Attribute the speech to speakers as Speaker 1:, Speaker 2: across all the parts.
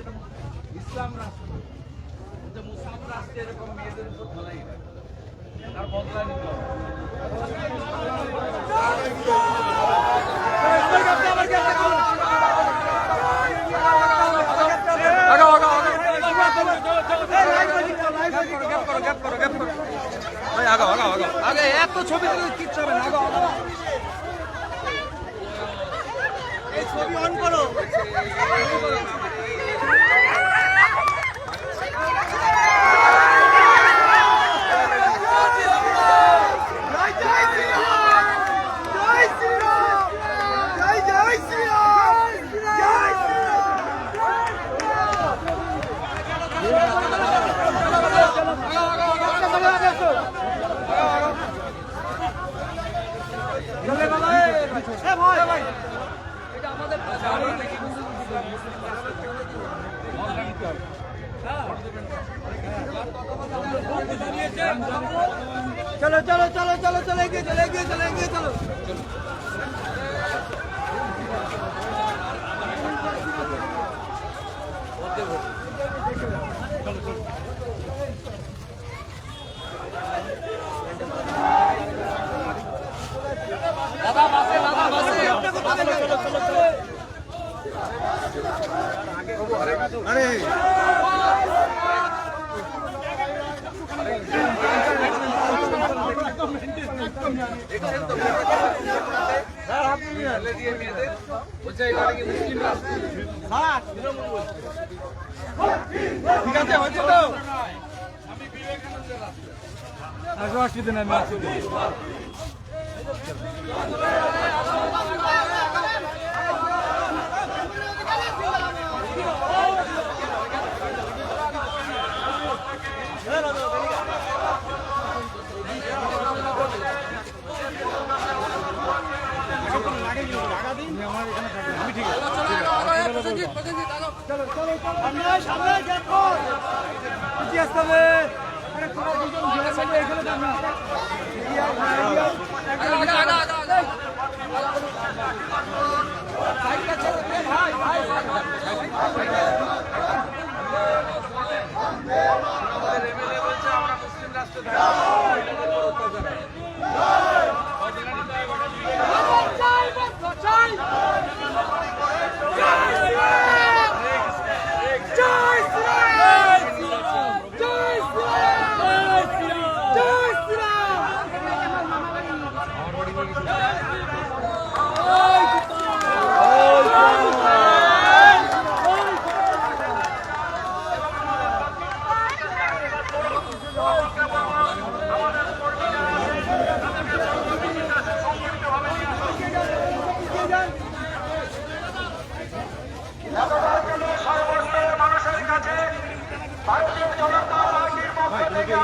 Speaker 1: ইসলাম রাষ্ট্র মুসলিম রাষ্ট্রে এরকম মেয়েদের উপর ধলাই তার বদলা নিতে হবে। আগে এত ছবি কিচ্ছু হবে না, এই ছবি অন করো। चलो चलो चलो चलो चलेंगे चलेंगे चलेंगे चलो दादा बासे अरे ঠিক আছে হয়েছে তো অসুবিধা নেই।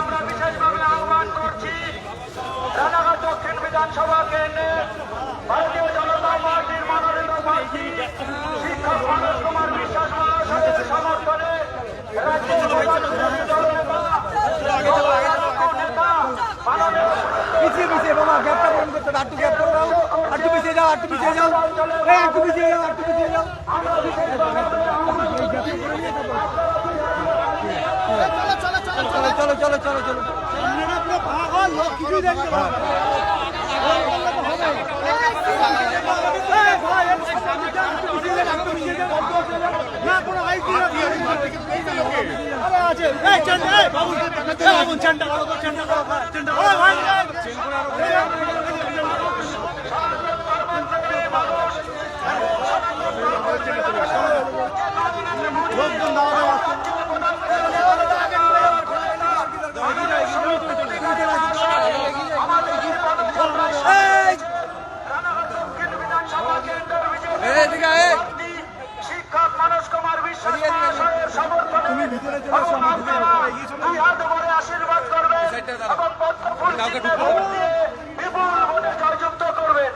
Speaker 1: আমরা বিশেষভাবে আহ্বান করছি রানাঘাট দক্ষিণ বিধানসভা কেন্দ্রে ভারতীয় জনতা পার্টির মনোনীত প্রার্থী শিক্ষক মানস কুমার বিশ্বাস মহাশয়ের সমর্থনে রাজ্যের পিছিয়ে পিছিয়ে বাবা গ্যাপটা পূরণ করতে হবে। একটু গ্যাপ করে দাও, একটু পিছিয়ে যাও, একটু পিছিয়ে যাও, একটু পিছিয়ে যাও, একটু পিছিয়ে যাও। চলো চলো চলো চলো শিক্ষক মানস কুমার বিশ্বাস মহাশয়ের সমর্থনে আশীর্বাদ করবে এবং বিপুল ভোটে জয়যুক্ত করবেন।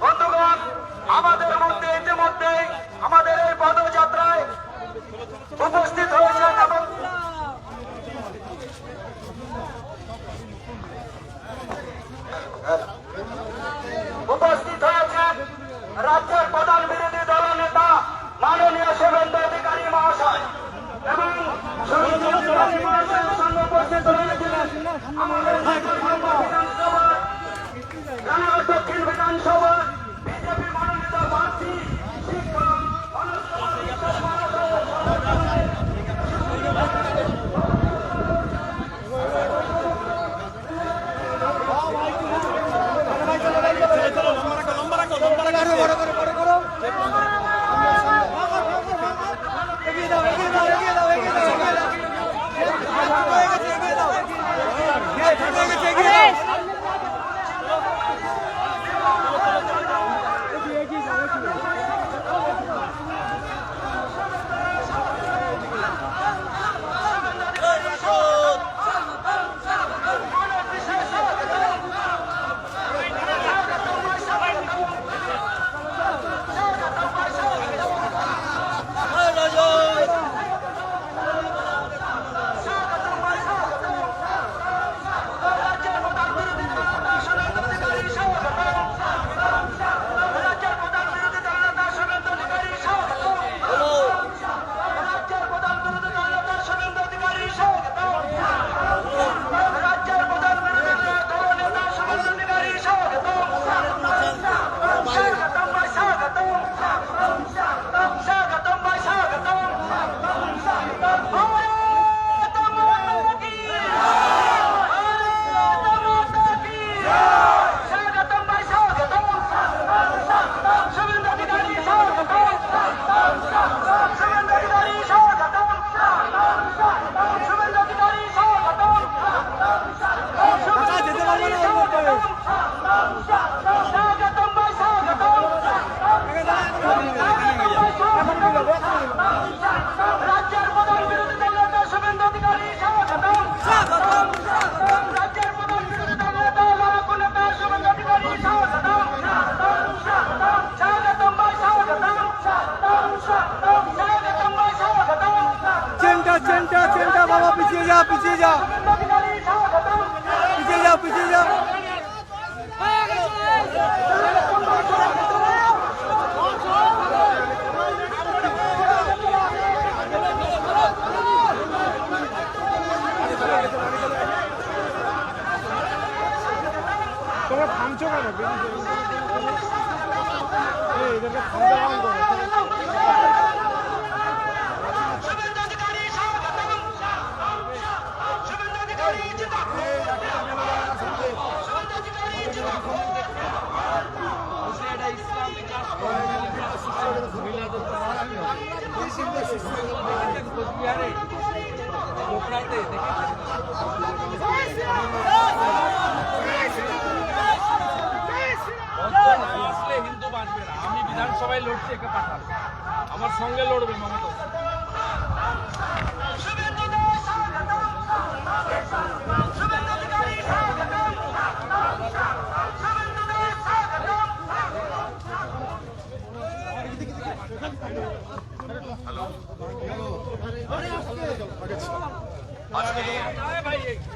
Speaker 1: বন্ধুগণ, আমাদের মধ্যে ইতিমধ্যে আমাদের এই পদযাত্রায় উপস্থিত হয়েছেন এবং উপস্থিত হয়েছেন রাজ্যের প্রধান বিরোধী দল নেতা মাননীয় শুভেন্দু অধিকারী মহাশয়। রানাঘাট দক্ষিণ বিধানসভা বিজেপি মনোনীত প্রার্থী শিক্ষক
Speaker 2: চেনটা বাবা পিছিয়ে যা পিছিয়ে যা পিছিয়ে যাও পিছিয়ে যাও তোমরা থামছো কেন এদেরকে থামতে
Speaker 3: হিন্দু বাঁচবে না। আমি বিধানসভায় লড়ছি, একে পাঠান, আমার সঙ্গে লড়বে মমতা।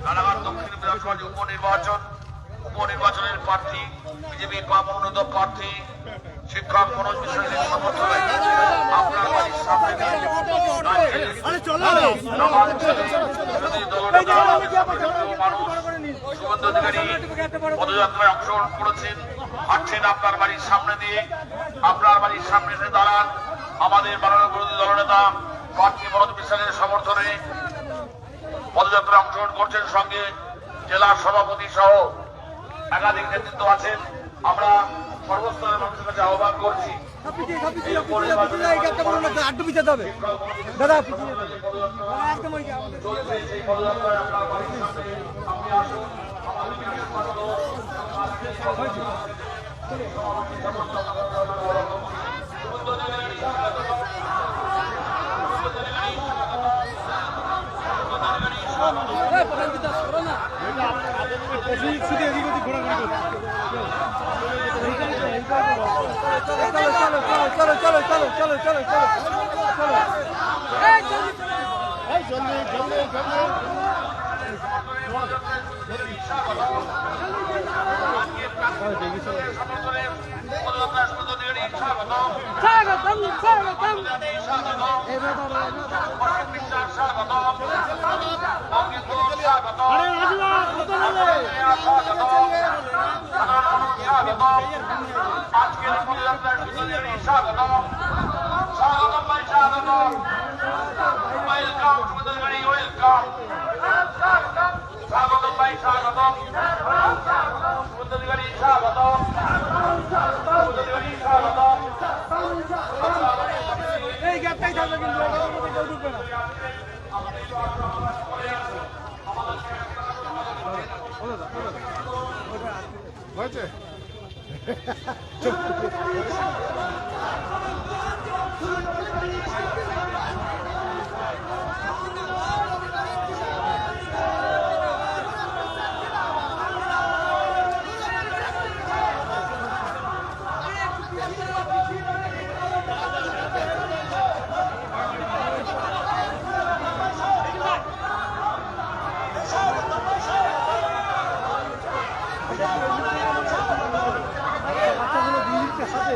Speaker 1: রানাঘাট দক্ষিণ বিধানসভা উপনির্বাচনের প্রার্থী বিজেপির মনোনীত প্রার্থী শিক্ষক মনোজ বিশ্বাসের সমর্থনে আপনার বাড়ির সামনে মানুষ শুভেন্দু অধিকারী পদযাত্রায় অংশগ্রহণ করেছেন, হাঁটছেন আপনার বাড়ির সামনে দিয়ে। আপনার বাড়ির সামনে এসে দাঁড়ান আমাদের মাননীয় বিরোধী দলনেতা প্রার্থী মনোজ বিশ্বাসের সমর্থনে পদযাত্রায় অংশগ্রহণ করছেন। সঙ্গে জেলার সভাপতি সহ একাধিক নেতৃত্ব আছেন। আমরা সর্বস্তরের মানুষের কাছে আহ্বান করছি
Speaker 2: চলো চলো চলো চলো চলো চলো
Speaker 1: স্বাগত ওয়েলকাম শুভেন্দু অধিকারী, ওয়েলকাম। স্বাগতম ভাই, স্বাগতম। শুভেন্দু অধিকারী স্বাগতম, শুভেন্দু অধিকারী স্বাগতম।
Speaker 2: এই গ্যাপটাই থাকবে কিন্তু এটার মধ্যে কেউ ঢুকবে না।
Speaker 4: হয়েছে
Speaker 2: বাচ্চাগুলো দিয়ে দিচ্ছে হাতে।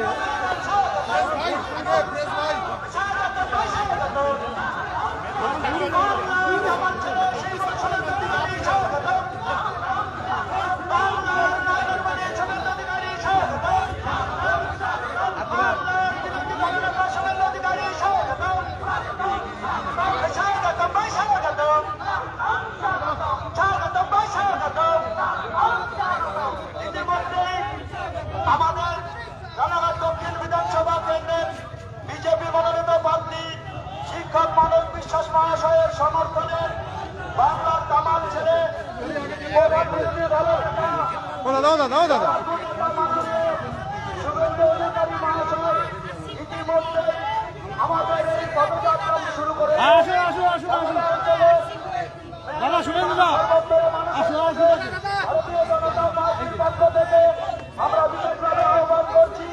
Speaker 5: আমাদের রানাঘাট দক্ষিণ বিধানসভা কেন্দ্রের বিজেপি মনোনীত প্রার্থী শিক্ষক মানব বিশ্বাস মহাশয়ের সমর্থনে বাংলার তামাল ছেড়ে প্রধান বিরোধী দলের নেতা
Speaker 4: দাও দাদা
Speaker 5: শুভেন্দু অধিকারী মহাশয় ইতিমধ্যে আমাদের এই পদযাত্রা শুরু করে
Speaker 2: আসো আসো আসো আসো দাদা শুভেন্দু দা আসো আসো
Speaker 5: ভারতীয় জনতা পার্টির পক্ষ থেকে আমরা বিশেষভাবে আহ্বান করছি,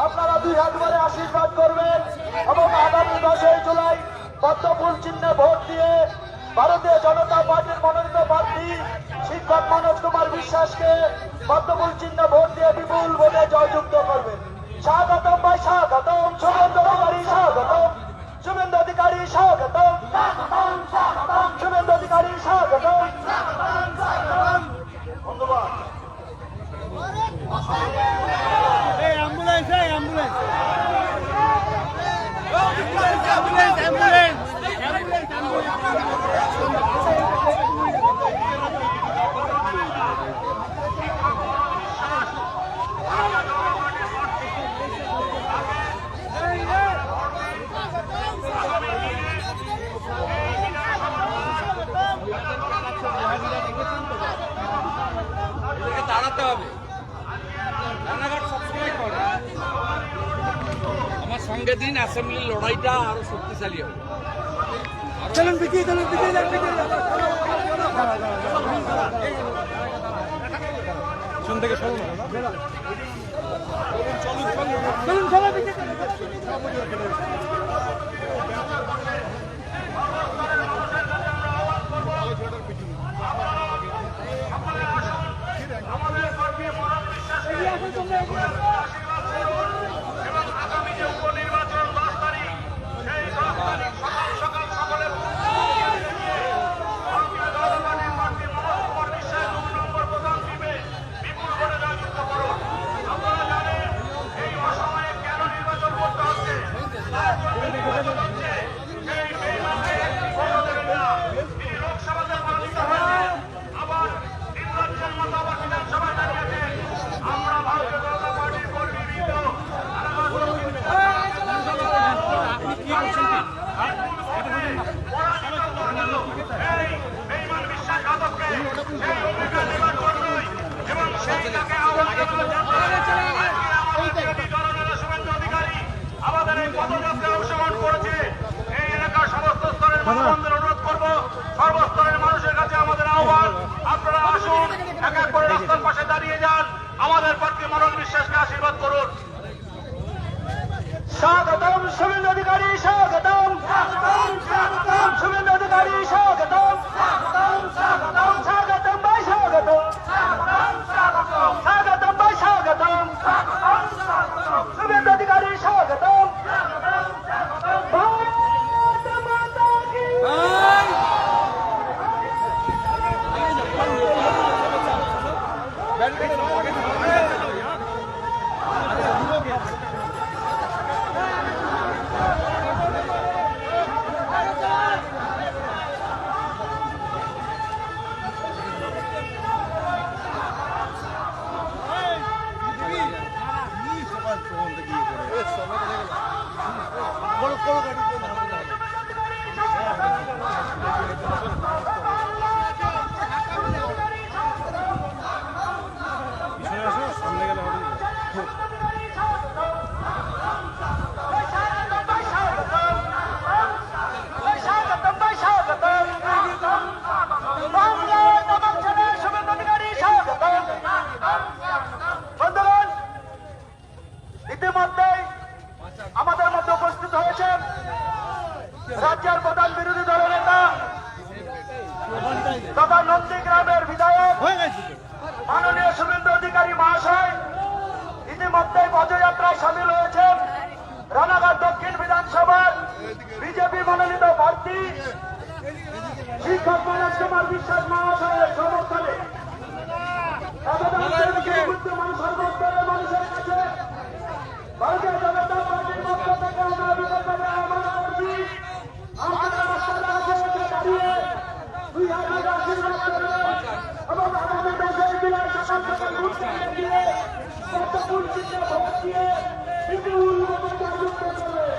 Speaker 5: আপনারা 2 হাত ভরে আশীর্বাদ করবেন এবং আগামী 10 জুলাই পদ্মফুল চিহ্নে ভোট দিয়ে ভারতীয় জনতা পার্টির মনোনীত প্রার্থী শিক্ষক মনোজ কুমার বিশ্বাসকে পদ্মফুল চিহ্নে ভোট দিয়ে বিপুল ভোটে জয়যুক্ত করবেন। স্বাগতম ভাই, স্বাগতম। শুভেন্দু অধিকারী স্বাগতম, শুভেন্দু অধিকারী স্বাগতম, শুভেন্দু অধিকারী স্বাগতম। ধন্যবাদ।
Speaker 2: এই অ্যাম্বুলেন্স এই অ্যাম্বুলেন্স অ্যাম্বুলেন্স অ্যাম্বুলেন্স
Speaker 3: দাঁড়াতে হবে। রানাঘাট সবসময় করে। আমার সঙ্গে দিন অ্যাসেম্বলির লড়াইটা আরো শক্তিশালী হবে।
Speaker 2: চলুন পিছিয়ে চলুন পিছিয়ে যান পিছিয়ে যান শুন থেকে সরো না চলুন সবাই পিছিয়ে চলুন। এগিয়ে আসুন তোমরা এগিয়ে আসুন।
Speaker 1: এবং আগামী যে উপনির্বাচন 10 তারিখ, সেই 10 তারিখ সকাল সকাল সকলের ভারতীয় জনতা পার্টির প্রার্থী মনোজ কুমার বিশ্বাস 2 নম্বর প্রধান টিমে বিপুল ভোটে জয়যুক্ত করুন। আপনারা জানেন এই অসময়ে কেন নির্বাচন করতে হচ্ছে, তার জন্য নির্বাচন হচ্ছে। সেই বেইমানকে ভোট দেবেন না। তিনি লোকসভাতে মনোনীত হয়েছেন, আবার তিন রাজ্যের মতো আবার বিধানসভায় দাঁড়িয়েছেন। আমরা ভারতীয় জনতা পার্টির কর্মীবৃন্দ এই বেইমান বিশ্বাসঘাতককে সেই অধিকার দেওয়ার জন্যই এবং সেই তাকে আহ্বান জানানোর জন্য আজকে আমাদের বিরোধী দলনেতা শুভেন্দু অধিকারী আমাদের এই পদযাত্রায় অংশগ্রহণ করেছে। এই এলাকার সমস্ত স্তরের মানুষদের অনুরোধ করব, সর্বস্তরের মানুষের কাছে আমাদের আহ্বান, আপনারা আসুন, এক এক করে রাস্তার পাশে দাঁড়িয়ে যান, আমাদের প্রার্থী মনোজ বিশ্বাসকে আশীর্বাদ করুন।
Speaker 5: স্বাগতম শুভেন্দু অধিকারী স্বাগতম, শুভেন্দু অধিকারী স্বাগতম, স্বাগতম ভাই স্বাগতম, স্বাগতম ভাই স্বাগতম, শুভেন্দু অধিকারী স্বাগতম। ভারত মাতা কি পদযাত্রায় সামিল হয়েছেন রানাঘাট দক্ষিণ বিধানসভার বিজেপি মনোনীত প্রার্থী শিক্ষক মনোজ কুমার বিশ্বাস মহাশয়ের সমর্থনে সর্বস্তরের মানুষের কাছে ভারতীয় জনতা পার্টির পক্ষ থেকে আমরা বিশেষভাবে আহ্বান করছি, আপনারা রাস্তার আশেপাশে দাঁড়িয়ে 2 হাত ধরে আশীর্বাদ করবেন এবং আগামী 10 জুলাই সকাল সকাল ভোট কেন্দ্রে গিয়ে পদ্মফুল চিহ্নে ভোট দিয়ে বিপুল ভোটে জয়যুক্ত করবেন।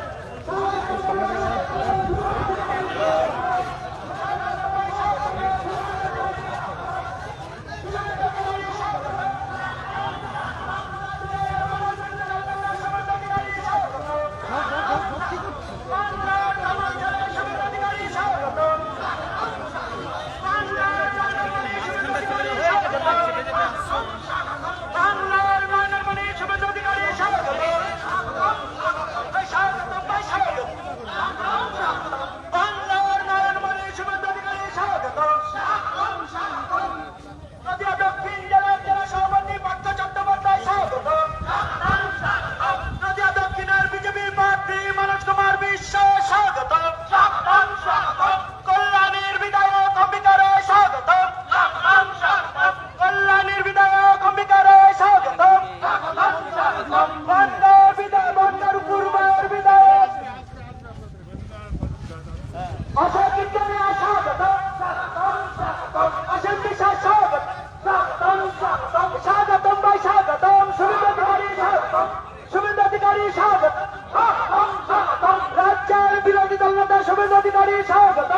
Speaker 5: রাজ্যের বিরোধী দল নেতা শুভেন্দু অধিকারী স্বাগত।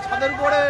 Speaker 4: ছাদের উপরে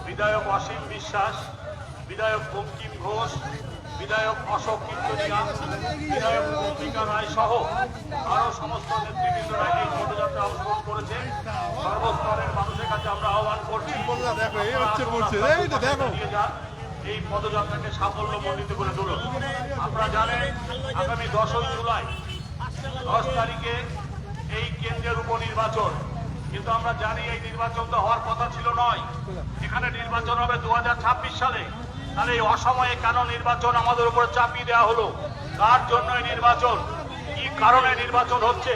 Speaker 1: বিধায়ক অসীম বিশ্বাস, বিধায়ক বঙ্কিম ঘোষ, বিধায়ক অশোক কীর্তনিয়া, বিধায়ক মৌমিকা রায় সহ আরো সমস্ত নেতৃবৃন্দরা এই পদযাত্রা অংশগ্রহণ করেছে। সর্বস্তরের মানুষের কাছে আমরা আহ্বান করছি, এই পদযাত্রাকে সাফল্যমণ্ডিত করে তুলুন। আপনারা জানেন আগামী 10ই জুলাই 10 তারিখে এই কেন্দ্রের উপনির্বাচন, কিন্তু আমরা জানি এই নির্বাচন তো হওয়ার কথা ছিল নয়। এখানে নির্বাচন হবে 2026 সালে। তাহলে এই অসময়ে কেন নির্বাচন আমাদের উপরে চাপিয়ে দেওয়া হলো? কার জন্য এই নির্বাচন? কি কারণে নির্বাচন হচ্ছে?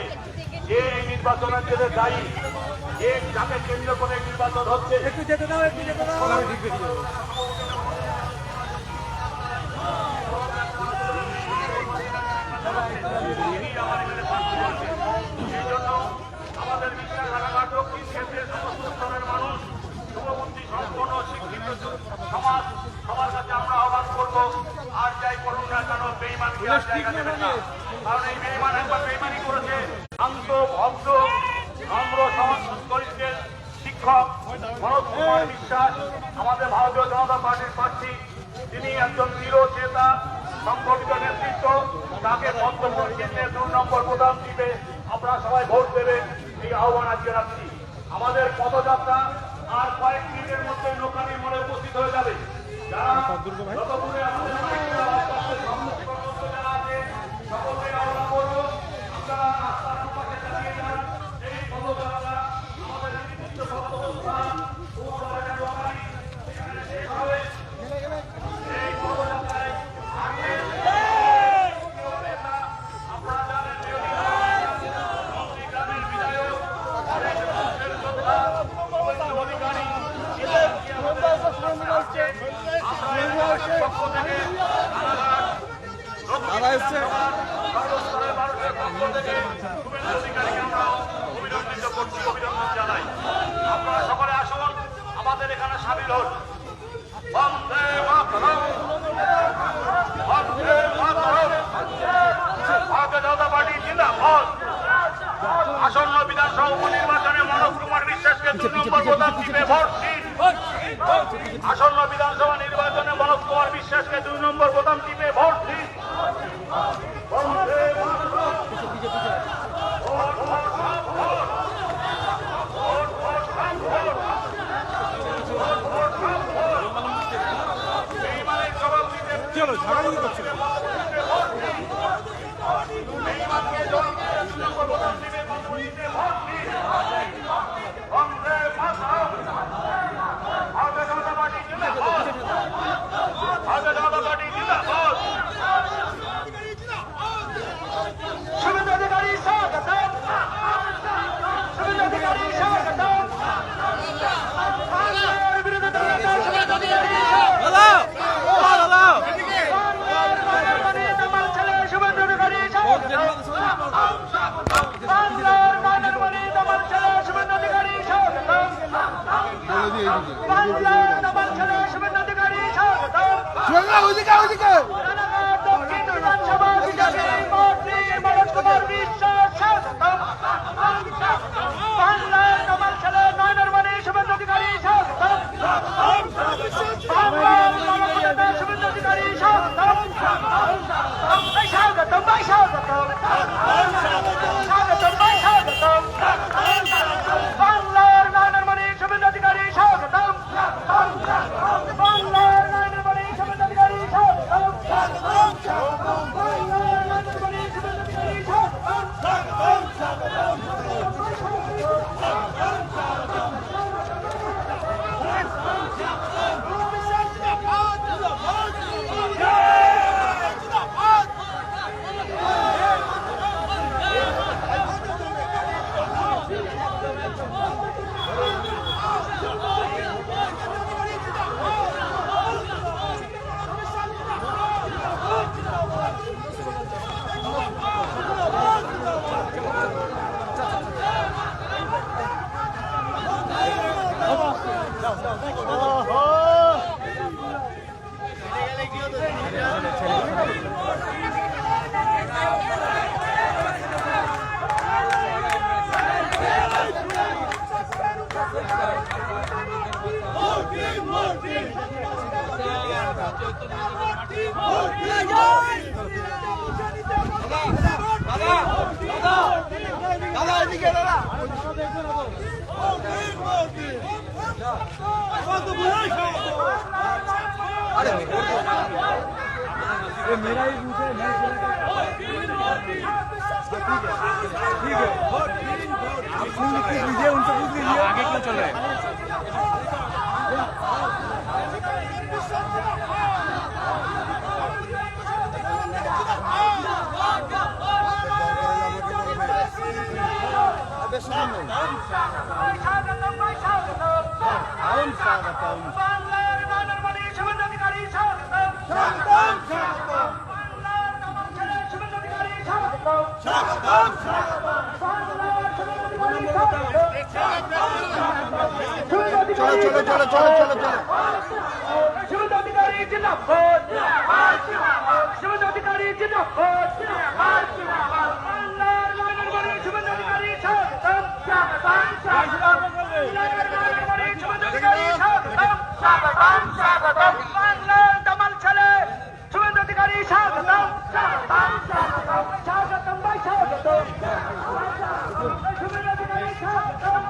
Speaker 1: যে এই নির্বাচনের জন্য দায়ী, যে যাকে কেন্দ্র করে নির্বাচন হচ্ছে,
Speaker 2: একটু যেতে দাও, একটু যেতে দাও।
Speaker 1: সেই জন্য আমাদের বিশ্বাস রানাঘাট দক্ষিণ কেন্দ্রের সমস্ত স্তরের মানুষ যাই করুন না কেন বেঈমানকে আর জায়গা দেবেন না। কারণ এই বেঈমান একবার বেঈমানি করেছে। শান্ত ভদ্র নম্র সংস্কৃতির শিক্ষক মনোজ কুমার বিশ্বাস আমাদের ভারতীয় জনতা পার্টির প্রার্থী। তিনি একজন চিরচেতা সংগঠিত নেতৃত্ব। তাকে পদ্মফুল চিহ্নে 2 নম্বর বোতাম টিপে আপনারা সবাই ভোট দেবেন এই আহ্বান আজকে রাখছি। আমাদের পদযাত্রা আর কয়েক মিনিটের মধ্যে লোকানি মোড়ে উপস্থিত হয়ে যাবে। যারা যত দূরে আমাদের যারা আছে সকলকে আহ্বান করবো আপনারা রাস্তার দুপাশে চালিয়ে যান। এই পদযাত্রা আমাদের নির্দিষ্ট পথব্যবস্থা লোকানি সেখানে শেষ হবে। এই পদযাত্রায় আপনারা জানেন গ্রামের বিধায়ক অধিকারী পক্ষ থেকে সর্বস্তরের মানুষের পক্ষ থেকে শুভেন্দু অধিকারীকে আমরা অভিনন্দিত করছি, অভিনন্দন জানাই। আপনারা সকলে আসুন, আমাদের এখানে সামিল হন। বন্দে মাতরম, বন্দে মাতরম। ভারতীয় জনতা পার্টি জিন্দাবাদ। আসন্ন বিধানসভা উপনির্বাচনে মনোজ কুমার বিশ্বাসকে 2 নম্বর বোতাম টিপে ভোট দিন। আসন্ন বিধানসভা নির্বাচনে মনোজ কুমার বিশ্বাসকে 2 নম্বর বোতাম টিপে ভোট দিন। বন্দে মাতরম। ভোট, ভোট, সব ভোট। ভোট, ভোট, সব ভোট। ভোট, ভোট, সব ভোট। বেঈমানের জবাব দিতে
Speaker 4: চলো ঝাড়াঝাড়ি করছি না।
Speaker 1: ভোট দিন। বেঈমানকে জবাব দিতে 2 নম্বর বোতাম টিপে ভোট দিন। বন্দে মাতরম। ভারতীয় জনতা পার্টি জিন্দাবাদ। ভারতীয় জনতা পার্টি জিন্দাবাদ।
Speaker 5: শুভেন্দু অধিকারী স্বাগতম। শুভেন্দু অধিকারী স্বাগতম। বাংলার বিরোধিতা নেতা শুভেন্দু অধিকারী স্বাগতম। বাংলার মানের আমার ছেলে শুভেন্দু অধিকারী স্বাগতম। বাংলার মানের আমার ছেলে শুভেন্দু অধিকারী স্বাগতম। বাংলার আমার ছেলে শুভেন্দু অধিকারী স্বাগতম। রানাঘাট দক্ষিণ বিধানসভা বিজেপি মন্ত্রী মনোজ কুমার বিশ্বাস স্বাগতম। বাংলার আমার ছেলে নয়নরমণি শুভেন্দু অধিকারী স্বাগতম। বাংলার নবগঠিত শুভেন্দু অধিকারী স্বাগতম। ভাই স্বাগতম, ভাই স্বাগতম, স্বাগতম, ভাই স্বাগতম। বাংলার নয়নরমণি শুভেন্দু অধিকারী স্বাগতম। বাংলার নয়নরমণি শুভেন্দু অধিকারী স্বাগতম। বাংলার নয়নরমণি শুভেন্দু অধিকারী স্বাগতম।
Speaker 2: मेरा ही बूथ है, मैं ठीक है, आप फोन लिख लीजिए, उनसे पूछ लीजिए आगे क्यों चल रहे हैं।
Speaker 5: বাংলার নয়নরমণি শুভেন্দু অধিকারী স্বাগতম। বাংলার নবম ছেলে শুভেন্দু অধিকারী স্বাগতম। বাংলার শুভেন্দু অধিকারী স্বাগতম। শুভেন্দু অধিকারী জিন্দাবাদ। বাংলার দামাল ছেলে শুভেন্দু অধিকারী স্বাগতম স্বাগতম ভাই স্বাগতম শুভেন্দু অধিকারী স্বাগতম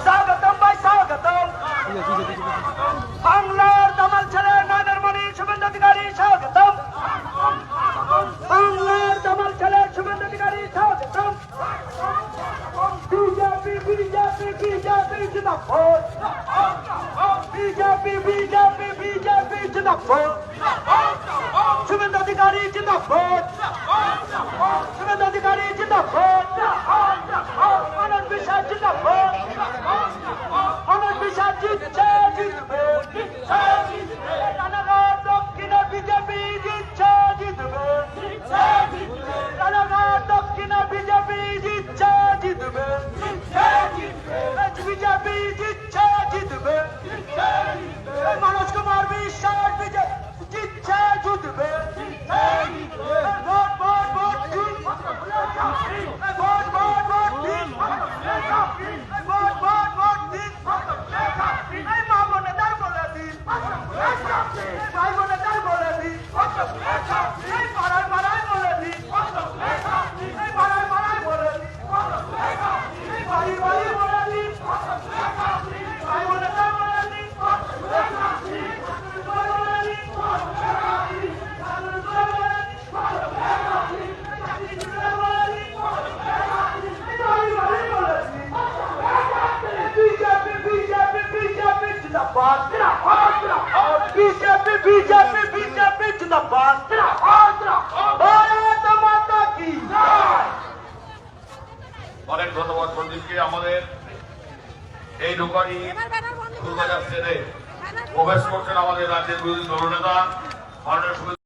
Speaker 5: স্বাগতম ভাই স্বাগতম বাংলার দামাল ছেলে নয়নের মণি শুভেন্দু অধিকারী স্বাগতম বাংলার দামাল ছেলে শুভেন্দু অধিকারী স্বাগতম বিজেপি বিজেপি বিজেপি জিন্দাবাদ বিজেপি বিজেপি বিজেপি জিন্দাবাদ শুভেন্দু অধিকারী জিন্দাবাদ শুভেন্দু অধিকারী জিন্দাবাদ আনন্দ বিশ্বাস জিন্দাবাদ আনন্দ বিশ্বাস জিতছে জিতবে রানাঘাট দক্ষিণে বিজেপি জিতছে জিতবে রানাঘাট দক্ষিণে বিজেপি জিতছে জিতবে বিজেপি জিতছে জিতবে মনোজ কুমার বিশ্বাস বিজেপি জিতছে জিতবে ভোট ভোট ভোট দিন ভোট ভোট ভোট দিন ভোট ভোট ভোট দিন এই মা বোনেদের বলে দিন ভাই বোনেদের বলে দিন এই পাড়ায় পাড়ায় বলে দিন এই পাড়ায় পাড়ায় বলে দিন এই বাড়ি বাড়ি বলে দিন ভাই বোনেদের বলে দিন বিজেপি বিজেপি বিজেপি জিন্দাবাদ বিজেপি বিজেপি বিজেপি জিন্দাবাদ ভারত মাতা কি
Speaker 1: অনেক ধন্যবাদ সন্দীপকে। আমাদের এই দোকানি ফুলবাজার সেরে প্রবেশ করছেন আমাদের রাজ্যের বিরোধী দলনেতা মাননীয়